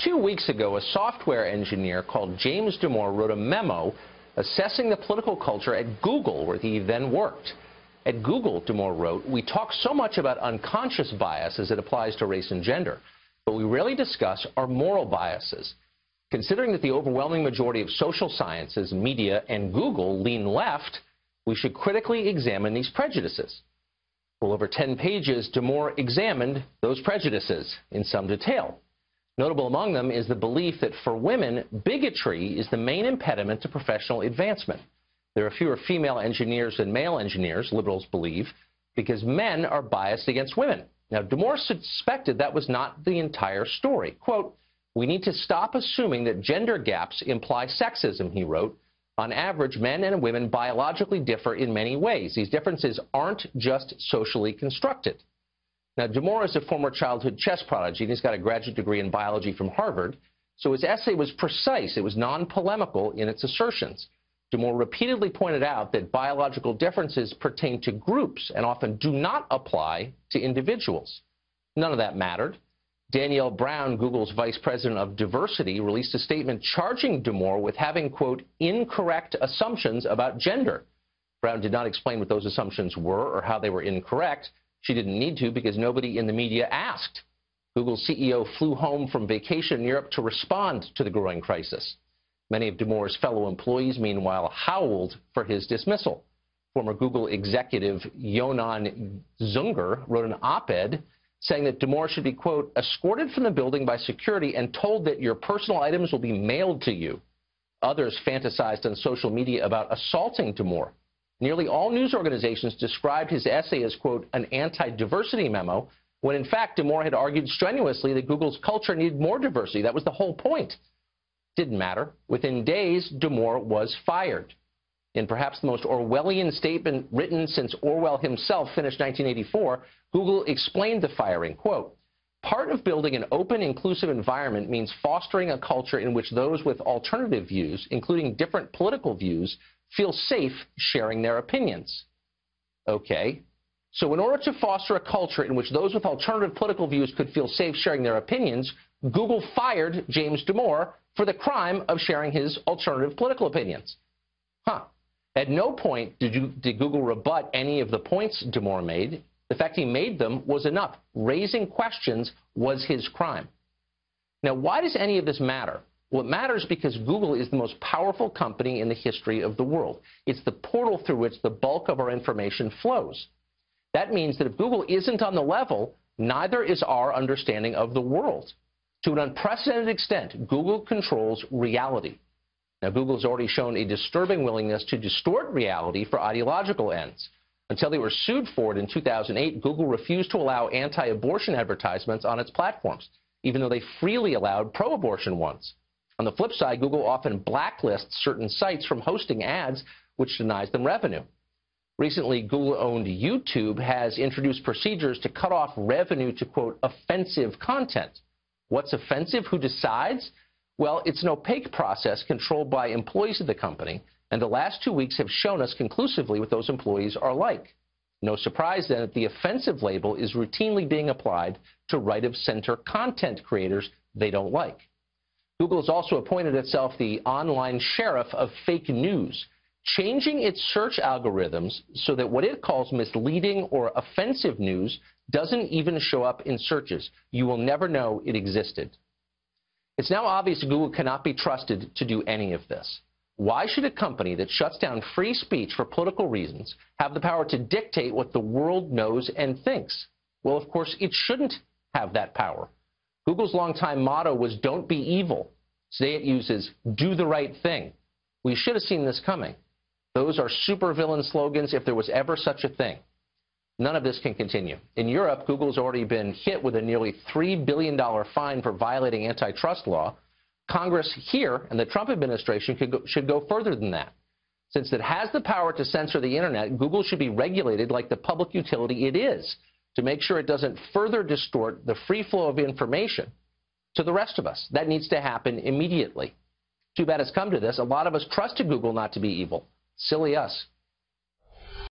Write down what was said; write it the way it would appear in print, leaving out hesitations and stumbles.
2 weeks ago, a software engineer called James Damore wrote a memo assessing the political culture at Google, where he then worked. At Google, Damore wrote, "We talk so much about unconscious bias as it applies to race and gender, but we rarely discuss our moral biases. Considering that the overwhelming majority of social sciences, media, and Google lean left, we should critically examine these prejudices." Well, over 10 pages, Damore examined those prejudices in some detail. Notable among them is the belief that for women, bigotry is the main impediment to professional advancement. There are fewer female engineers than male engineers, liberals believe, because men are biased against women. Now, Damore suspected that was not the entire story. Quote, "We need to stop assuming that gender gaps imply sexism," he wrote. "On average, men and women biologically differ in many ways. These differences aren't just socially constructed." Now, Damore is a former childhood chess prodigy, and he's got a graduate degree in biology from Harvard, so his essay was precise. It was non-polemical in its assertions. Damore repeatedly pointed out that biological differences pertain to groups and often do not apply to individuals. None of that mattered. Danielle Brown, Google's vice president of diversity, released a statement charging Damore with having, quote, "incorrect assumptions about gender." Brown did not explain what those assumptions were or how they were incorrect. She didn't need to because nobody in the media asked. Google's CEO flew home from vacation in Europe to respond to the growing crisis. Many of Damore's fellow employees, meanwhile, howled for his dismissal. Former Google executive Yonan Zunger wrote an op-ed saying that Damore should be, quote, "escorted from the building by security and told that your personal items will be mailed to you." Others fantasized on social media about assaulting Damore. Nearly all news organizations described his essay as, quote, "an anti-diversity memo," when in fact Damore had argued strenuously that Google's culture needed more diversity. That was the whole point. Didn't matter. Within days, Damore was fired. In perhaps the most Orwellian statement written since Orwell himself finished 1984, Google explained the firing, quote, "Part of building an open, inclusive environment means fostering a culture in which those with alternative views, including different political views, feel safe sharing their opinions." Okay. So in order to foster a culture in which those with alternative political views could feel safe sharing their opinions, Google fired James Damore for the crime of sharing his alternative political opinions. At no point did Google rebut any of the points Damore made. The fact he made them was enough. Raising questions was his crime. Now, why does any of this matter? Well, it matters because Google is the most powerful company in the history of the world. It's the portal through which the bulk of our information flows. That means that if Google isn't on the level, neither is our understanding of the world. To an unprecedented extent, Google controls reality. Now, Google has already shown a disturbing willingness to distort reality for ideological ends. Until they were sued for it in 2008, Google refused to allow anti-abortion advertisements on its platforms, even though they freely allowed pro-abortion ones. On the flip side, Google often blacklists certain sites from hosting ads, which denies them revenue. Recently, Google-owned YouTube has introduced procedures to cut off revenue to, quote, "offensive content." What's offensive? Who decides? Well, it's an opaque process controlled by employees of the company, and the last 2 weeks have shown us conclusively what those employees are like. No surprise, then, that the offensive label is routinely being applied to right-of-center content creators they don't like. Google has also appointed itself the online sheriff of fake news, changing its search algorithms so that what it calls misleading or offensive news doesn't even show up in searches. You will never know it existed. It's now obvious Google cannot be trusted to do any of this. Why should a company that shuts down free speech for political reasons have the power to dictate what the world knows and thinks? Well, of course, it shouldn't have that power. Google's longtime motto was "don't be evil." Today it uses "do the right thing." We should have seen this coming. Those are supervillain slogans if there was ever such a thing. None of this can continue. In Europe, Google's already been hit with a nearly $3 billion fine for violating antitrust law. Congress here and the Trump administration should go further than that. Since it has the power to censor the internet, Google should be regulated like the public utility it is, to make sure it doesn't further distort the free flow of information to the rest of us. That needs to happen immediately. Too bad it's come to this. A lot of us trusted Google not to be evil. Silly us.